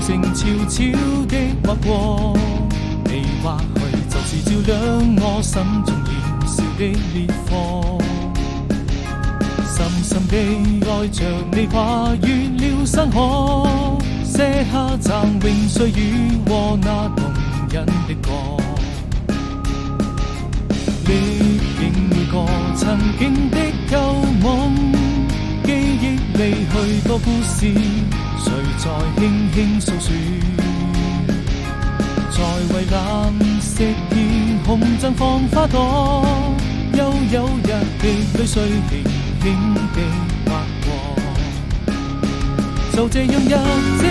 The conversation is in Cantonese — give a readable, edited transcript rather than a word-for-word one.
靜悄悄的劃過，你或許就是照亮我心中燃燒的烈火。深深地愛着你，跨越了山河，寫下嶄榮歲月和那動人的歌。歷經每個曾經的舊夢，記憶裡許多故事，誰在輕輕訴說？在蔚藍色天空綻放花朵，悠悠日的淚水輕輕地劃過，就這樣一直